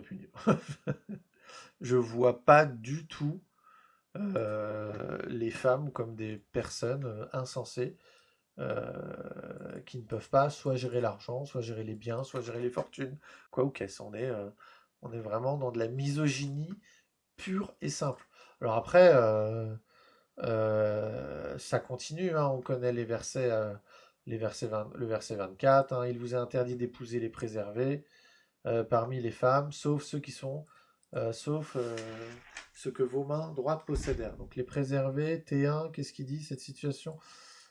punir. Je vois pas du tout les femmes comme des personnes insensées qui ne peuvent pas soit gérer l'argent, soit gérer les biens, soit gérer les fortunes, quoi ou qu'est-ce. On est vraiment dans de la misogynie pure et simple. Alors après, ça continue, hein, on connaît les versets le verset 24, hein, il vous est interdit d'épouser les préservés parmi les femmes, sauf ceux qui sont, sauf ce que vos mains droites possédèrent. Donc les préservés, T1, qu'est-ce qu'il dit cette situation?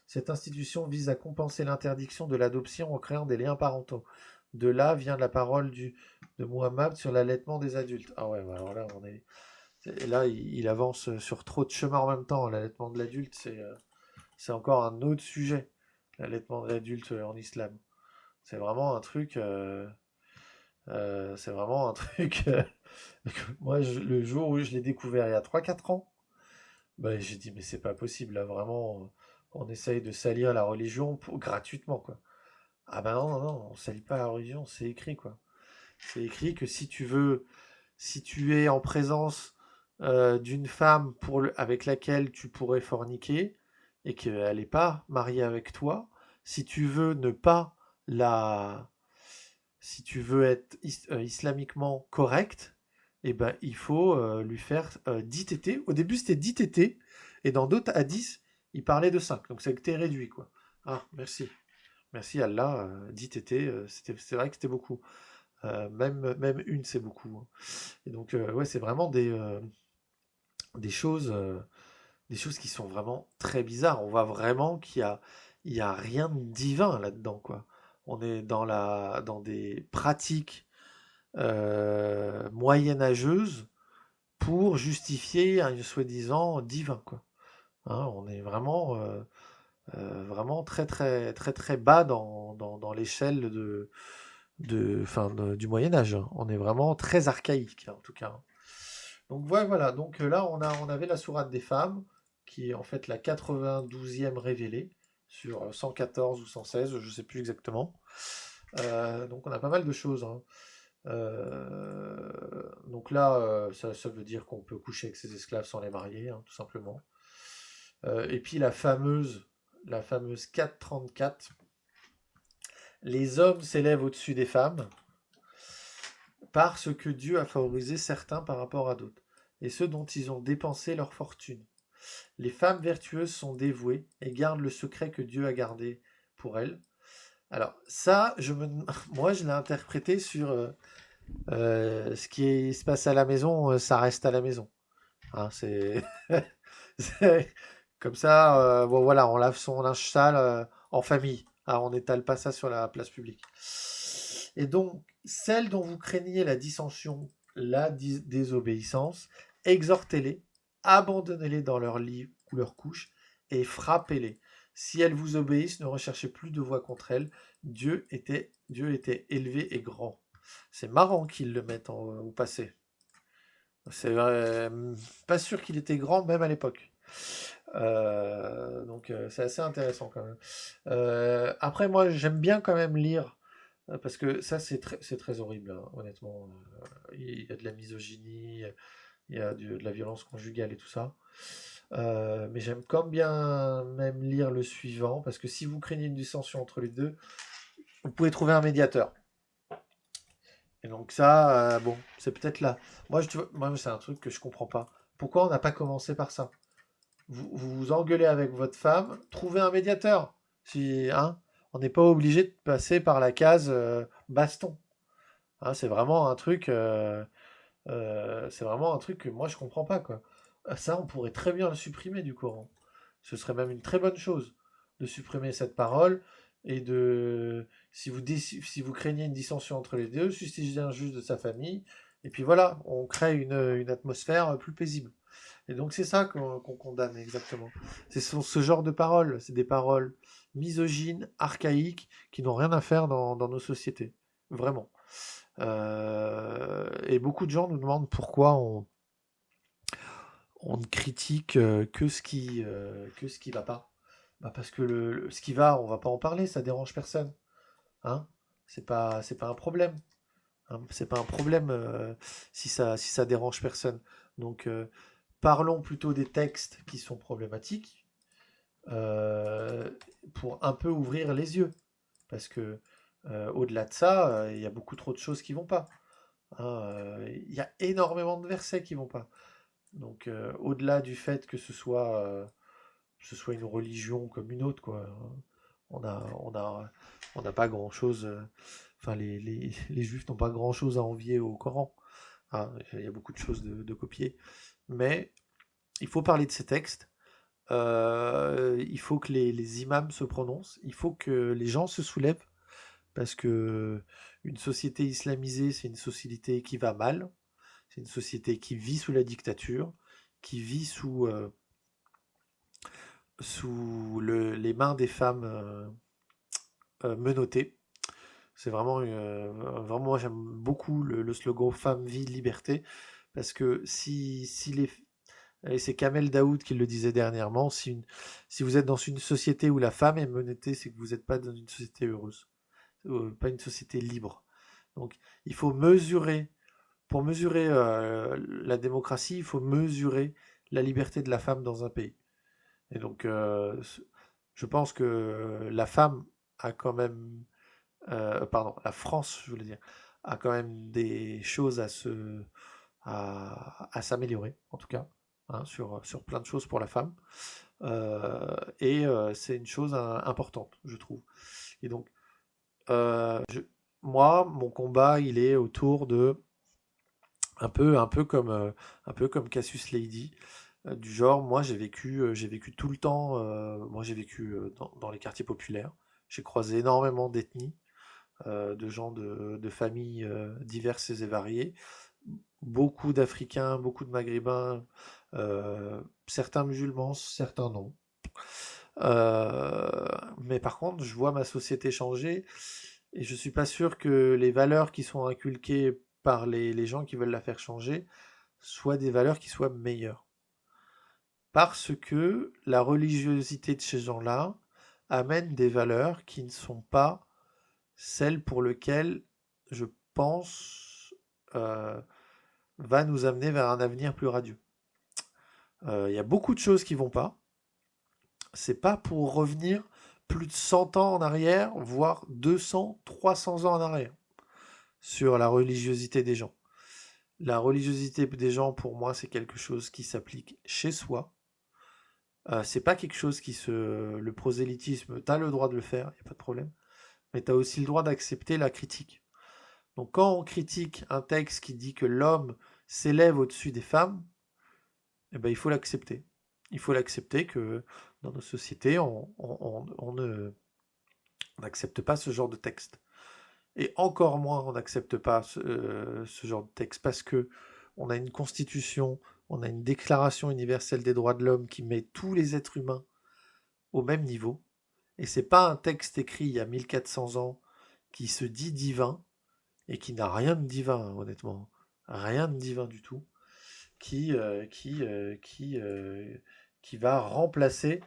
Cette institution vise à compenser l'interdiction de l'adoption en créant des liens parentaux. De là vient la parole de Muhammad sur l'allaitement des adultes. Ah ouais, bah alors là, là, il avance sur trop de chemins en même temps. L'allaitement de l'adulte, c'est encore un autre sujet. L'allaitement de l'adulte en islam. C'est vraiment un truc. C'est vraiment un truc. Moi, le jour où je l'ai découvert il y a 3 4 ans, bah, j'ai dit, mais c'est pas possible, là, vraiment, on essaye de salir la religion gratuitement, quoi. Ah ben non, non, non, on salit pas la religion, c'est écrit, quoi. C'est écrit que si tu es en présence d'une femme avec laquelle tu pourrais forniquer et qu'elle n'est pas mariée avec toi, si tu veux ne pas la, si tu veux être islamiquement correct, eh ben, il faut lui faire 10 tétés. Au début, c'était 10 tétés, et dans d'autres hadiths, il parlait de 5. Donc, c'était réduit, quoi. Ah, merci. Merci Allah, 10 tétés, c'est vrai que c'était beaucoup. Même une, c'est beaucoup, hein. Et donc, ouais, c'est vraiment des choses, euh, des choses qui sont vraiment très bizarres. On voit vraiment il y a rien de divin là-dedans, quoi. On est dans des pratiques moyenâgeuses pour justifier un soi-disant divin, quoi. Hein, on est vraiment, vraiment très très très très bas dans l'échelle du Moyen Âge, hein. On est vraiment très archaïque, hein, en tout cas, hein. Donc ouais, voilà. Donc là, on avait la sourate des femmes, qui est en fait la 92e révélée sur 114 ou 116, je sais plus exactement. Donc on a pas mal de choses, hein. Donc là, ça veut dire qu'on peut coucher avec ses esclaves sans les marier, hein, tout simplement. Et puis la fameuse 434, les hommes s'élèvent au-dessus des femmes parce que Dieu a favorisé certains par rapport à d'autres, et ceux dont ils ont dépensé leur fortune. Les femmes vertueuses sont dévouées et gardent le secret que Dieu a gardé pour elles. Alors ça, moi je l'ai interprété sur ce qui se passe à la maison, ça reste à la maison. Hein, c'est comme ça. Bon voilà, on lave son linge sale en famille. Ah, on n'étale pas ça sur la place publique. Et donc, celles dont vous craignez la dissension, la désobéissance, exhortez-les, abandonnez-les dans leur lit ou leur couche et frappez-les. Si elles vous obéissent, ne recherchez plus de voix contre elles. Dieu était élevé et grand. C'est marrant qu'ils le mettent au passé. C'est pas sûr qu'il était grand même à l'époque. Donc c'est assez intéressant quand même. Après moi j'aime bien quand même lire parce que ça c'est très horrible, hein, honnêtement. Il y a de la misogynie, il y a de la violence conjugale et tout ça. Mais j'aime quand même bien même lire le suivant parce que si vous craignez une dissension entre les deux, vous pouvez trouver un médiateur. Et donc ça, bon, c'est peut-être là. Moi, c'est un truc que je comprends pas. Pourquoi on n'a pas commencé par ça? Vous vous engueulez avec votre femme, trouvez un médiateur. Si, hein, on n'est pas obligé de passer par la case baston. Hein, c'est vraiment un truc que moi je comprends pas, quoi. Ça, on pourrait très bien le supprimer du Coran. Ce serait même une très bonne chose de supprimer cette parole et si vous craignez une dissension entre les deux, suscitez un juge de sa famille et puis voilà, on crée une atmosphère plus paisible. Et donc c'est ça qu'on condamne exactement. C'est ce genre de paroles, c'est des paroles misogynes, archaïques, qui n'ont rien à faire dans nos sociétés. Vraiment. Et beaucoup de gens nous demandent pourquoi on ne critique que ce qui va pas. Bah parce que ce qui va, on va pas en parler, ça dérange personne. Hein, c'est pas un problème. hein. C'est pas un problème si ça dérange personne. Donc, parlons plutôt des textes qui sont problématiques euh, pour un peu ouvrir les yeux. Parce que au-delà de ça, il y a beaucoup trop de choses qui vont pas, hein. Il y a énormément de versets qui vont pas. Donc, au-delà du fait que ce soit une religion comme une autre, quoi. On a, on a, on n'a pas grand-chose. Enfin, les Juifs n'ont pas grand-chose à envier au Coran, hein. Il y a beaucoup de choses de copier. Mais il faut parler de ces textes. Il faut que les imams se prononcent. Il faut que les gens se soulèvent. Parce que une société islamisée, c'est une société qui va mal. C'est une société qui vit sous la dictature, qui vit les mains des femmes menottées. C'est vraiment, moi j'aime beaucoup le slogan Femme, vie, liberté, parce que et c'est Kamel Daoud qui le disait dernièrement, si vous êtes dans une société où la femme est menottée, c'est que vous n'êtes pas dans une société heureuse, pas une société libre. Donc il faut mesurer, pour mesurer la démocratie, il faut mesurer la liberté de la femme dans un pays. Et donc je pense que la femme a quand même pardon, la France, je voulais dire, a quand même des choses à s'améliorer, en tout cas, hein, sur plein de choses pour la femme. Et c'est une chose importante, je trouve. Et donc, moi, mon combat, il est autour de un peu comme Cassius Lady, du genre, moi, j'ai vécu tout le temps. Moi, j'ai vécu dans les quartiers populaires. J'ai croisé énormément d'ethnies de gens de familles diverses et variées, beaucoup d'Africains, beaucoup de Maghrébins, certains musulmans, certains non. Mais par contre, je vois ma société changer et je suis pas sûr que les valeurs qui sont inculquées par les gens qui veulent la faire changer soient des valeurs qui soient meilleures. Parce que la religiosité de ces gens-là amène des valeurs qui ne sont pas celle pour laquelle je pense euh, va nous amener vers un avenir plus radieux. Il y a beaucoup de choses qui vont pas. C'est pas pour revenir plus de 100 ans en arrière, voire 200, 300 ans en arrière sur la religiosité des gens. La religiosité des gens, pour moi, c'est quelque chose qui s'applique chez soi. C'est pas quelque chose le prosélytisme, t'as le droit de le faire, y a pas de problème. Mais t'as aussi le droit d'accepter la critique. Donc quand on critique un texte qui dit que l'homme s'élève au-dessus des femmes, eh ben, il faut l'accepter. Il faut l'accepter que dans nos sociétés, on n'accepte pas ce genre de texte. Et encore moins, on n'accepte pas ce genre de texte parce que on a une constitution, on a une déclaration universelle des droits de l'homme qui met tous les êtres humains au même niveau. Et c'est pas un texte écrit il y a 1400 ans qui se dit divin et qui n'a rien de divin, honnêtement. Rien de divin du tout. Qui, euh, qui, euh, qui, euh, qui va remplacer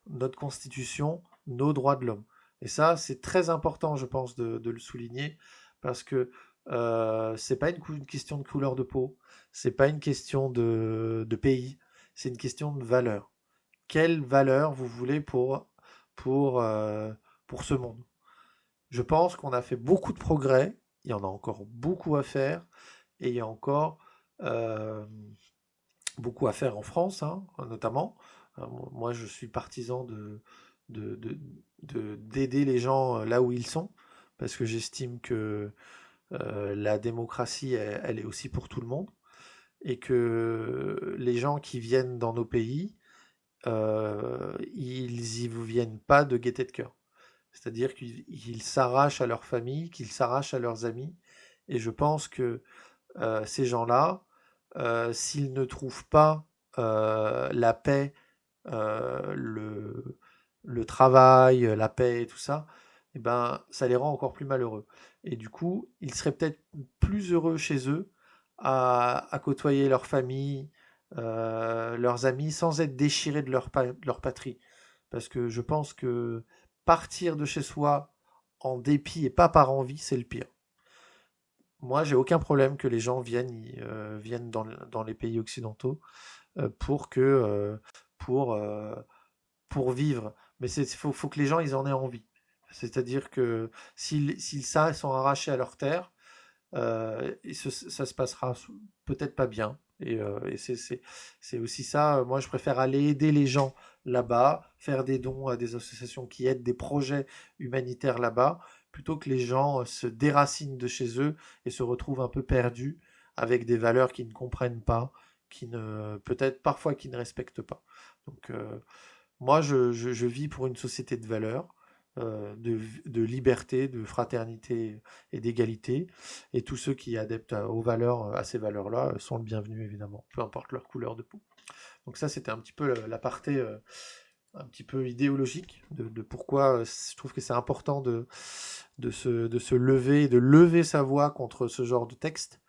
notre constitution, nos droits de l'homme. Et ça, c'est très important, je pense, de le souligner, parce que c'est pas une question de couleur de peau, c'est pas une question de pays, c'est une question de valeur. Quelle valeur vous voulez pour, euh, pour ce monde? Je pense qu'on a fait beaucoup de progrès, il y en a encore beaucoup à faire, et il y a encore euh, beaucoup à faire en France, hein, notamment. Moi, je suis partisan de, de- d'aider les gens là où ils sont, parce que j'estime que la démocratie, elle est aussi pour tout le monde, et que les gens qui viennent dans nos pays, ils y viennent pas de gaieté de cœur. C'est-à-dire qu'ils s'arrachent à leur famille, qu'ils s'arrachent à leurs amis, et je pense que ces gens-là, s'ils ne trouvent pas la paix, le travail, la paix et tout ça, eh ben, ça les rend encore plus malheureux. Et du coup, ils seraient peut-être plus heureux chez eux à côtoyer leur famille, leurs amis, sans être déchirés de leur patrie. Parce que je pense que partir de chez soi en dépit et pas par envie, c'est le pire. Moi, j'ai aucun problème que les gens viennent dans les pays occidentaux pour pour, euh, pour vivre. Mais faut que les gens ils en aient envie. C'est-à-dire que s'ils sont arrachés à leur terre, ça se passera peut-être pas bien. Et c'est aussi ça. Moi, je préfère aller aider les gens là-bas, faire des dons à des associations qui aident des projets humanitaires là-bas, plutôt que les gens se déracinent de chez eux et se retrouvent un peu perdus avec des valeurs qu'ils ne comprennent pas, peut-être parfois qui ne respectent pas. Donc, moi, je vis pour une société de valeurs, de liberté, de fraternité et d'égalité. Et tous ceux qui adeptent aux valeurs, à ces valeurs-là, sont le bienvenu, évidemment, peu importe leur couleur de peau. Donc ça, c'était un petit peu l'aparté un petit peu idéologique de pourquoi je trouve que c'est important de se lever, de lever sa voix contre ce genre de textes,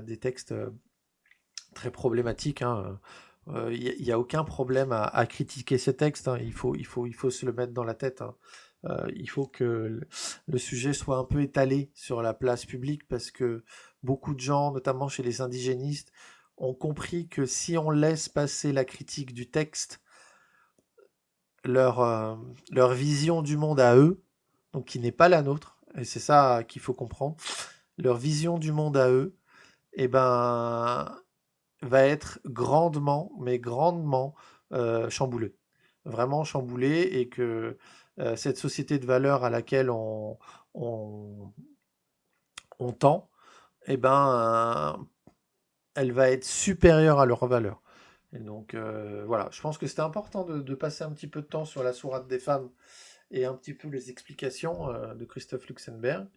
des textes très problématiques, hein. Il n'y a aucun problème à critiquer ces textes, hein. Il faut se le mettre dans la tête, hein. Il faut que le sujet soit un peu étalé sur la place publique parce que beaucoup de gens, notamment chez les indigénistes, ont compris que si on laisse passer la critique du texte, leur vision du monde à eux, donc qui n'est pas la nôtre, et c'est ça qu'il faut comprendre, leur vision du monde à eux, eh ben, va être grandement, mais grandement chamboulée. Vraiment chamboulée, et que cette société de valeurs à laquelle on, on tend, eh ben, elle va être supérieure à leurs valeurs. Et donc voilà, je pense que c'était important de passer un petit peu de temps sur la sourate des femmes et un petit peu les explications de Christophe Luxembourg.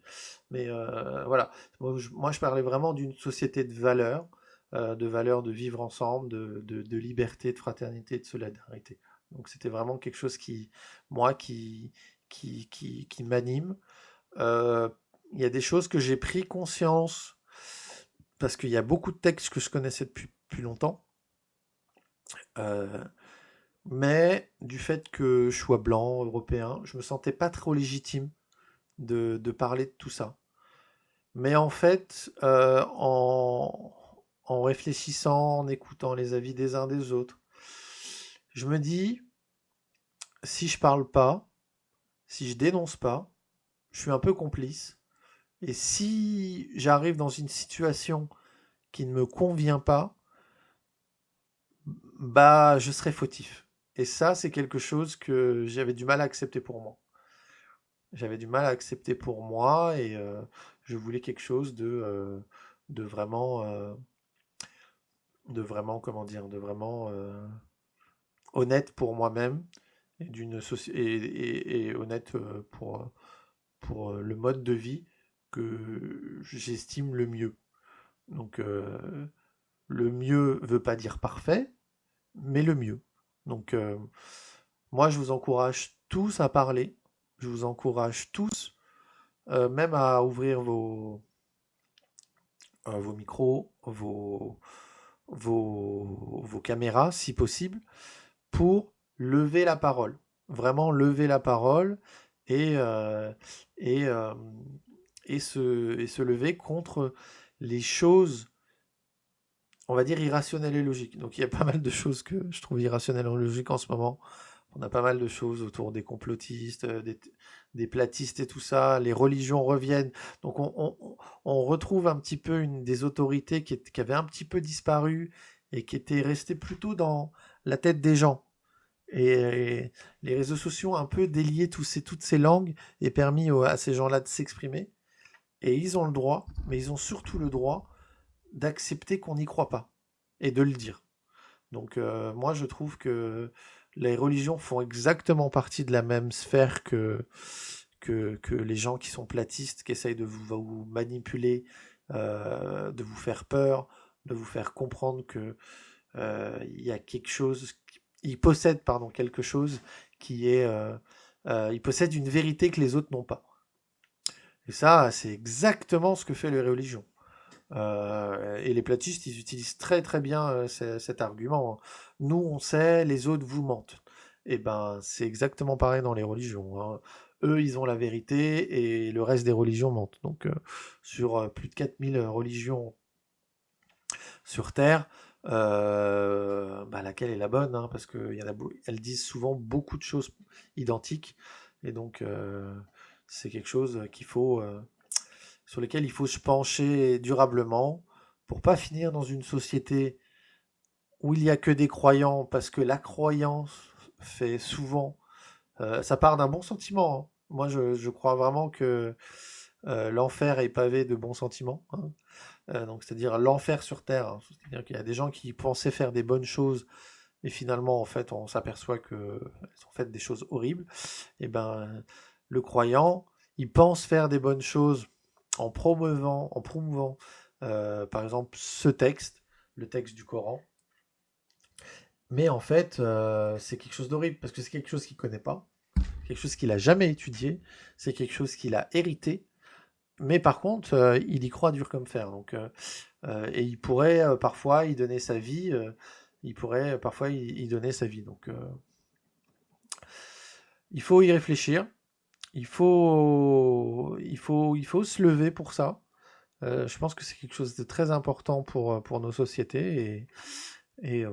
Mais voilà, moi je parlais vraiment d'une société de valeurs de vivre ensemble, de liberté, de fraternité, de solidarité. Donc c'était vraiment quelque chose qui m'anime. Il y a des choses que j'ai pris conscience parce qu'il y a beaucoup de textes que je connaissais depuis plus longtemps. Mais du fait que je sois blanc, européen, je me sentais pas trop légitime de parler de tout ça. Mais en fait, en réfléchissant, en écoutant les avis des uns des autres, je me dis, si je parle pas, si je dénonce pas, je suis un peu complice. Et si j'arrive dans une situation qui ne me convient pas, bah, je serai fautif. Et ça, c'est quelque chose que j'avais du mal à accepter pour moi. J'avais du mal à accepter pour moi et je voulais quelque chose de vraiment, comment dire, de vraiment honnête pour moi-même et et honnête pour le mode de vie que j'estime le mieux. Donc le mieux veut pas dire parfait, mais le mieux. Donc moi je vous encourage tous à parler, je vous encourage tous même à ouvrir vos micros, vos caméras si possible, pour lever la parole. Vraiment lever la parole et, euh, et, euh, et se lever contre les choses, on va dire, irrationnelles et logiques. Donc il y a pas mal de choses que je trouve irrationnelles et logiques en ce moment. On a pas mal de choses autour des complotistes, des platistes et tout ça. Les religions reviennent. Donc on retrouve un petit peu des autorités qui avaient un petit peu disparu et qui étaient restées plutôt dans la tête des gens. Et les réseaux sociaux ont un peu délié toutes ces langues et permis à ces gens-là de s'exprimer. Et ils ont le droit, mais ils ont surtout le droit d'accepter qu'on n'y croit pas et de le dire. Donc moi je trouve que les religions font exactement partie de la même sphère que les gens qui sont platistes, qui essayent de vous manipuler, de vous faire peur, de vous faire comprendre que il y a quelque chose, ils possèdent pardon quelque chose qui est, ils possèdent une vérité que les autres n'ont pas. Et ça, c'est exactement ce que fait les religions. Et les platistes, ils utilisent très très bien cet argument, hein. Nous, on sait, les autres vous mentent. Et ben, c'est exactement pareil dans les religions, hein. eux, ils ont la vérité et le reste des religions mentent. Donc, sur plus de 4000 religions sur Terre, laquelle est la bonne, hein, parce qu'elles disent souvent beaucoup de choses identiques, et donc c'est quelque chose sur lequel il faut se pencher durablement pour pas finir dans une société où il n'y a que des croyants, parce que la croyance fait souvent, ça part d'un bon sentiment, hein. Moi, je crois vraiment que l'enfer est pavé de bons sentiments, hein. Donc, c'est-à-dire l'enfer sur Terre, hein. C'est-à-dire qu'il y a des gens qui pensaient faire des bonnes choses, et finalement, en fait, on s'aperçoit qu'elles ont fait des choses horribles. Et ben, le croyant, il pense faire des bonnes choses en promouvant, par exemple, ce texte, le texte du Coran. Mais en fait, c'est quelque chose d'horrible, parce que c'est quelque chose qu'il ne connaît pas, quelque chose qu'il n'a jamais étudié, c'est quelque chose qu'il a hérité, mais par contre, il y croit dur comme fer. Donc, et il pourrait parfois y donner sa vie, Donc, il faut y réfléchir, il faut se lever pour ça. Je pense que c'est quelque chose de très important pour nos sociétés, et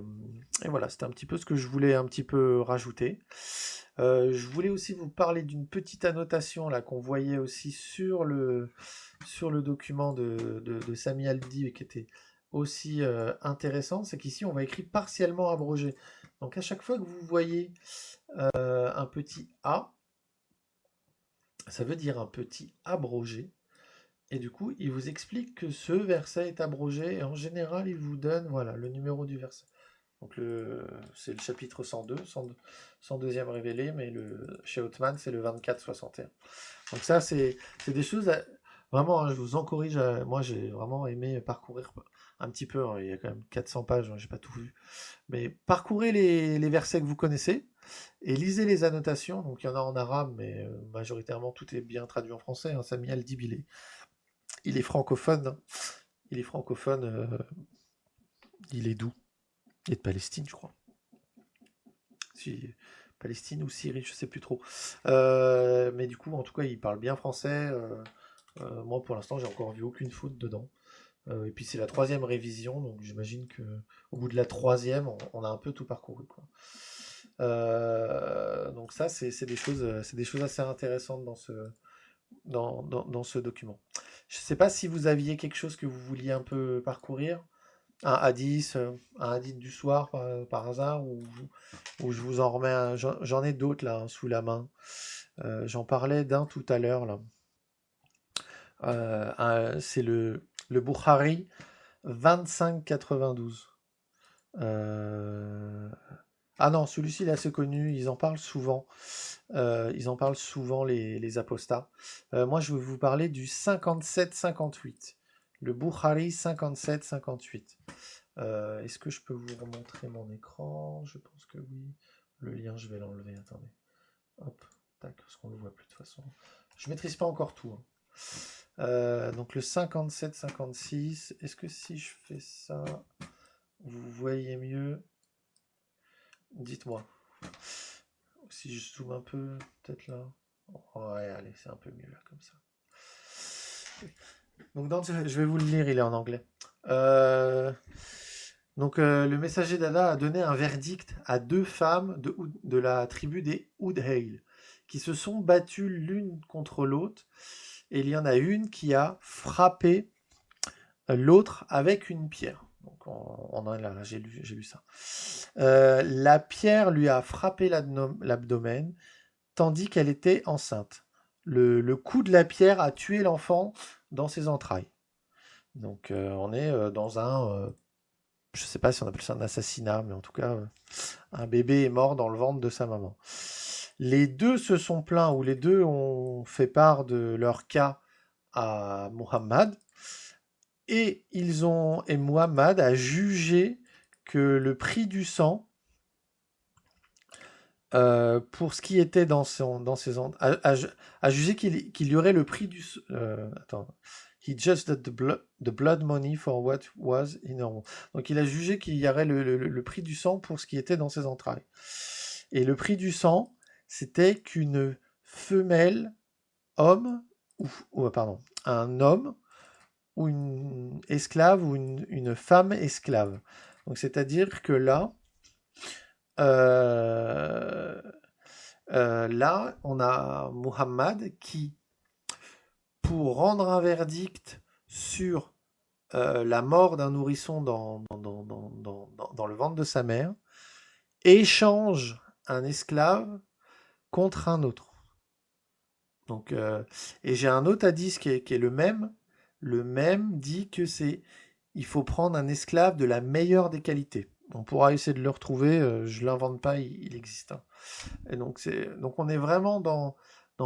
voilà, c'était un petit peu ce que je voulais un petit peu rajouter. Je voulais aussi vous parler d'une petite annotation là qu'on voyait aussi sur le document de Sami Aldi, qui était aussi intéressant. C'est qu'ici on va écrire partiellement abrogé. Donc à chaque fois que vous voyez un petit A, ça veut dire un petit abrogé. Et du coup, il vous explique que ce verset est abrogé, et en général, il vous donne voilà, le numéro du verset. Donc c'est le chapitre 102, 102e révélé, mais chez Othman, c'est le 24-61. Donc ça, c'est des choses, vraiment, hein, je vous encourage, moi j'ai vraiment aimé parcourir un petit peu, hein, il y a quand même 400 pages, hein, j'ai pas tout vu, mais parcourez les versets que vous connaissez, et lisez les annotations. Donc il y en a en arabe, mais majoritairement tout est bien traduit en français, hein. Sami Al-Dib, il est francophone, hein. Il est francophone, il est d'où? Il est de Palestine, je crois. Palestine ou Syrie, je sais plus trop. Mais du coup, en tout cas, il parle bien français. Moi, pour l'instant, j'ai encore vu aucune faute dedans. Et puis c'est la 3e révision, donc j'imagine que au bout de la 3e, on a un peu tout parcouru, quoi. Donc ça, c'est des choses assez intéressantes dans ce document. Je ne sais pas si vous aviez quelque chose que vous vouliez un peu parcourir. Un hadith du soir par hasard, ou je vous en remets j'en ai d'autres là, hein, sous la main. J'en parlais d'un tout à l'heure là. C'est le Bukhari 2592. Ah non, celui-ci il est assez connu, ils en parlent souvent. Les apostats. Moi je vais vous parler du 57-58. Le Bukhari 57-58. Est-ce que je peux vous remontrer mon écran? Je pense que oui. Le lien, je vais l'enlever. Attendez. Hop, tac, parce qu'on ne le voit plus de toute façon. Je ne maîtrise pas encore tout, hein. Donc le 57-56. Est-ce que si je fais ça, vous voyez mieux? Dites-moi. Si je zoome un peu, peut-être là. Ouais, allez, c'est un peu mieux là, comme ça. Donc je vais vous le lire, il est en anglais. Donc le messager d'Allah a donné un verdict à 2 femmes de la tribu des Udhail, qui se sont battues l'une contre l'autre, et il y en a une qui a frappé l'autre avec une pierre. Donc j'ai lu ça. La pierre lui a frappé l'abdomen, tandis qu'elle était enceinte. Le coup de la pierre a tué l'enfant dans ses entrailles. Donc on est dans un... je ne sais pas si on appelle ça un assassinat, mais en tout cas, un bébé est mort dans le ventre de sa maman. Les deux se sont plaints, ou les deux ont fait part de leur cas à Muhammad, et Muhammad a jugé que le prix du sang, pour ce qui était dans ses a jugé qu'il y aurait le prix du... attends. He judged that the blood money for what was in her. Donc il a jugé qu'il y aurait le prix du sang pour ce qui était dans ses entrailles. Et le prix du sang, c'était qu'une femelle, homme, pardon, un homme ou une esclave ou une femme esclave. Donc c'est-à-dire que euh, là, on a Muhammad qui, pour rendre un verdict sur la mort d'un nourrisson dans le ventre de sa mère, échange un esclave contre un autre. Donc, et j'ai un autre hadith qui est le même. Le même dit que il faut prendre un esclave de la meilleure des qualités. On pourra essayer de le retrouver. Je l'invente pas, il existe. Hein. Et donc on est vraiment dans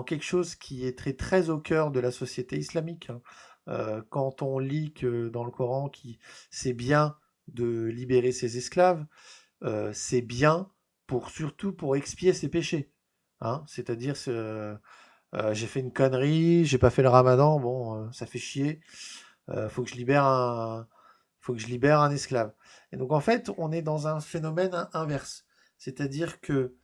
quelque chose qui est très très au cœur de la société islamique. Hein. Quand on lit que dans le Coran, c'est bien de libérer ses esclaves, c'est bien surtout pour expier ses péchés. Hein. C'est-à-dire, j'ai fait une connerie, j'ai pas fait le ramadan, bon, ça fait chier, faut que je libère un esclave. Et donc en fait, on est dans un phénomène inverse. C'est-à-dire que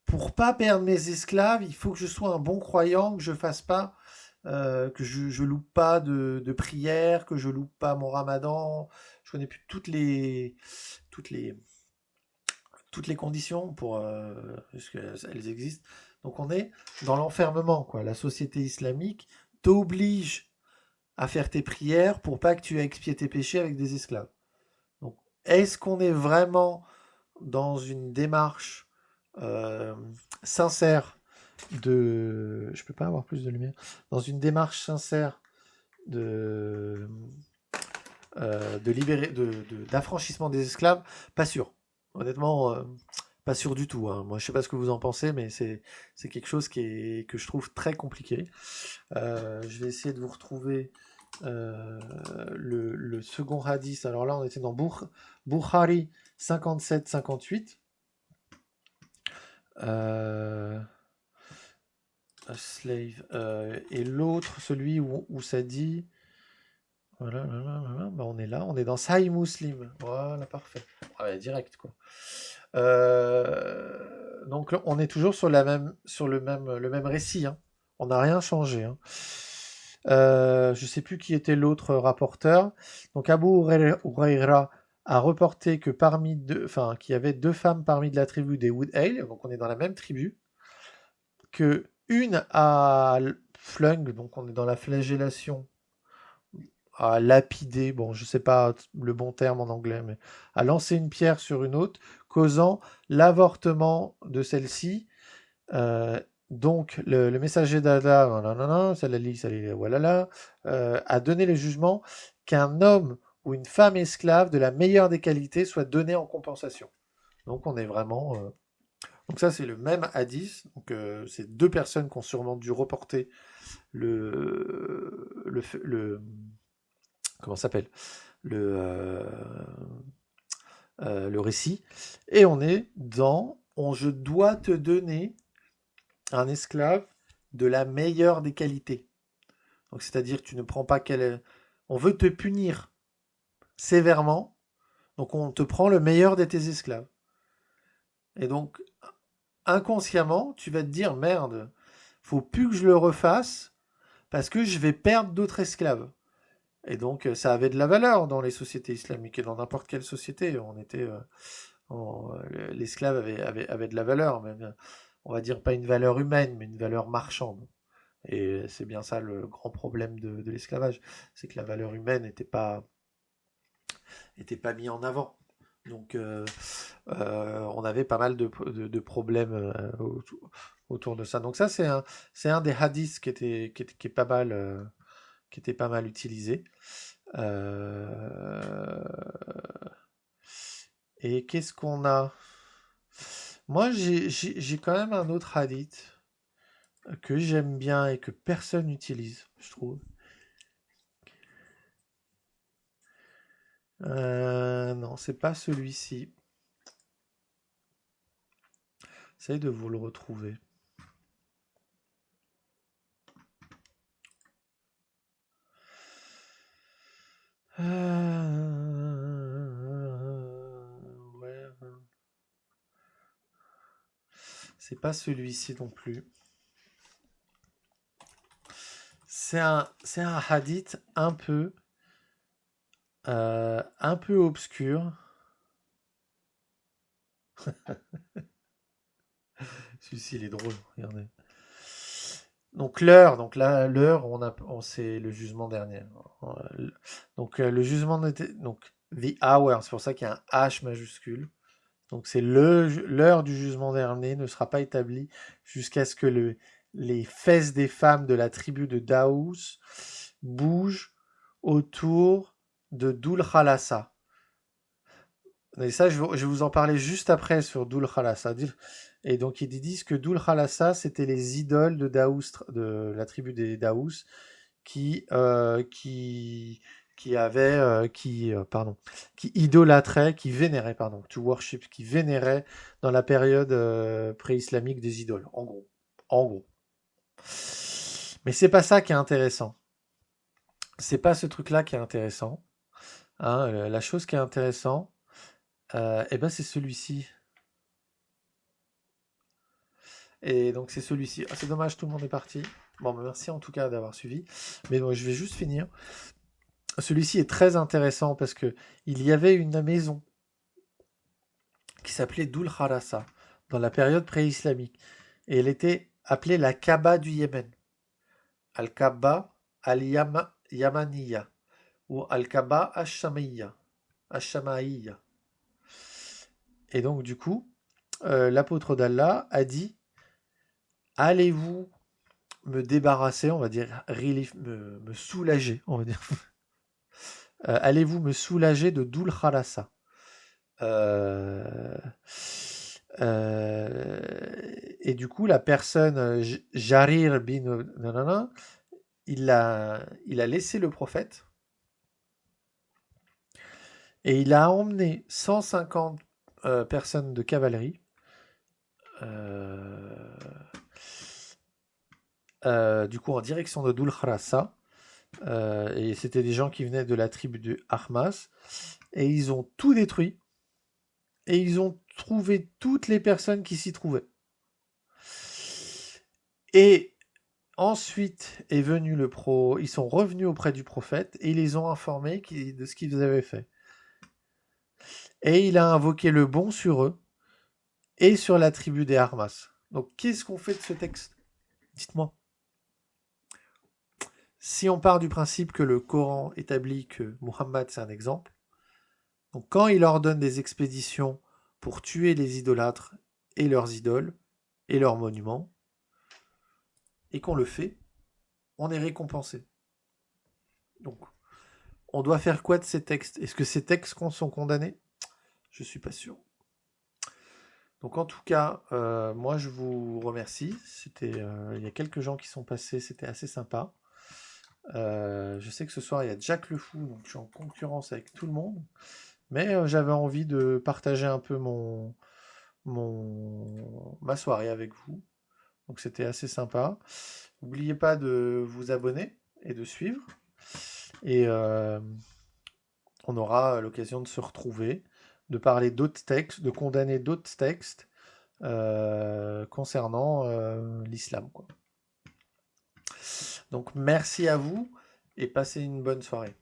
pour pas perdre mes esclaves, il faut que je sois un bon croyant, que je fasse pas, que je loupe pas de prières, que je loupe pas mon ramadan. Je connais plus toutes les, toutes les conditions parce qu'elles existent. Donc on est dans l'enfermement, quoi. La société islamique t'oblige à faire tes prières pour pas que tu aies expié tes péchés avec des esclaves. Donc, est-ce qu'on est vraiment dans une démarche sincère je peux pas avoir plus de lumière. Dans une démarche sincère de libérer, d'affranchissement des esclaves, pas sûr. Honnêtement, pas sûr du tout. Hein. Moi, je sais pas ce que vous en pensez, mais c'est quelque chose que je trouve très compliqué. Je vais essayer de vous retrouver le second hadith. Alors là, on était dans Bukhari 57-58. Slave. Et l'autre, celui où ça dit. Voilà, bah on est là, on est dans Sahih Muslim. Voilà, parfait. Ouais, direct, quoi. Donc on est toujours sur le même récit. Hein. On n'a rien changé. Hein. Je sais plus qui était l'autre rapporteur. Donc Abu Huraira a reporté que qu'il y avait 2 femmes parmi de la tribu des Woodale, donc on est dans la même tribu, que une a flung, donc on est dans la flagellation, a lapidé, bon je sais pas le bon terme en anglais, mais a lancé une pierre sur une autre, causant l'avortement de celle-ci. Donc le messager d'Allah, a donné le jugement qu'un homme ou une femme esclave de la meilleure des qualités soit donné en compensation. Donc on est vraiment... Donc ça c'est le même hadith, donc c'est 2 personnes qui ont sûrement dû reporter comment ça s'appelle le récit, et on est dans je dois te donner un esclave de la meilleure des qualités. Donc c'est-à-dire que tu ne prends pas on veut te punir sévèrement, donc on te prend le meilleur de tes esclaves. Et donc inconsciemment, tu vas te dire merde, faut plus que je le refasse parce que je vais perdre d'autres esclaves. Et donc ça avait de la valeur dans les sociétés islamiques et dans n'importe quelle société. L'esclave avait de la valeur, même, on va dire pas une valeur humaine, mais une valeur marchande. Et c'est bien ça le grand problème de l'esclavage, c'est que la valeur humaine n'était pas mise en avant. Donc on avait pas mal de problèmes autour de ça. Donc ça c'est un des hadiths qui est pas mal utilisé. Et qu'est-ce qu'on a? Moi j'ai quand même un autre hadith que j'aime bien et que personne n'utilise, je trouve. Non, c'est pas celui-ci. Essayez de vous le retrouver. Ouais. C'est pas celui-ci non plus. c'est un hadith un peu obscur. Celui-ci, il est drôle, regardez. Donc l'heure, c'est le jugement dernier. Donc le jugement donc the hour, c'est pour ça qu'il y a un H majuscule. Donc c'est l'heure du jugement dernier ne sera pas établie jusqu'à ce que les fesses des femmes de la tribu de Daous bougent autour de Dhul Khalasa. Et ça, je vais vous en parler juste après sur Dhul Khalasa. Et donc, ils disent que Dhul Khalasa, c'était les idoles de Daous, de la tribu des Daous, qui idolâtraient, qui vénéraient, to worship, qui vénéraient dans la période pré-islamique des idoles, en gros. Mais c'est pas ça qui est intéressant. C'est pas ce truc-là qui est intéressant. Hein, la chose qui est intéressante, c'est celui-ci. Et donc c'est celui-ci. Ah, c'est dommage, tout le monde est parti. Bon, merci en tout cas d'avoir suivi. Mais bon, je vais juste finir. Celui-ci est très intéressant parce que il y avait une maison qui s'appelait Dhul Khalasa dans la période pré-islamique. Et elle était appelée la Kaaba du Yémen. Al-Kaaba al-Yamaniya ou Al-Kaaba al-Shamaïya. Et donc du coup, l'apôtre d'Allah a dit: allez-vous me débarrasser, on va dire, me soulager, on va dire. Allez-vous me soulager de Dhul Khalasa. Et du coup, la personne, Jarir bin nanana, il a laissé le prophète et il a emmené 150 personnes de cavalerie du coup en direction de Dhul Khalasa. Et c'était des gens qui venaient de la tribu de Ahmas et ils ont tout détruit et ils ont trouvé toutes les personnes qui s'y trouvaient. Et ensuite est venu ils sont revenus auprès du prophète et ils les ont informés de ce qu'ils avaient fait. Et il a invoqué le bon sur eux et sur la tribu des Ahmas. Donc qu'est-ce qu'on fait de ce texte? Dites-moi. Si on part du principe que le Coran établit que Muhammad c'est un exemple, donc quand il ordonne des expéditions pour tuer les idolâtres et leurs idoles et leurs monuments, et qu'on le fait, on est récompensé. Donc, on doit faire quoi de ces textes? Est-ce que ces textes sont condamnés? Je suis pas sûr. Donc en tout cas, moi je vous remercie. Il y a quelques gens qui sont passés, c'était assez sympa. Je sais que ce soir il y a Jack le Fou, donc je suis en concurrence avec tout le monde. Mais j'avais envie de partager un peu ma soirée avec vous. Donc c'était assez sympa. N'oubliez pas de vous abonner et de suivre. Et on aura l'occasion de se retrouver, de parler d'autres textes, de condamner d'autres textes concernant l'islam, quoi. Donc merci à vous et passez une bonne soirée.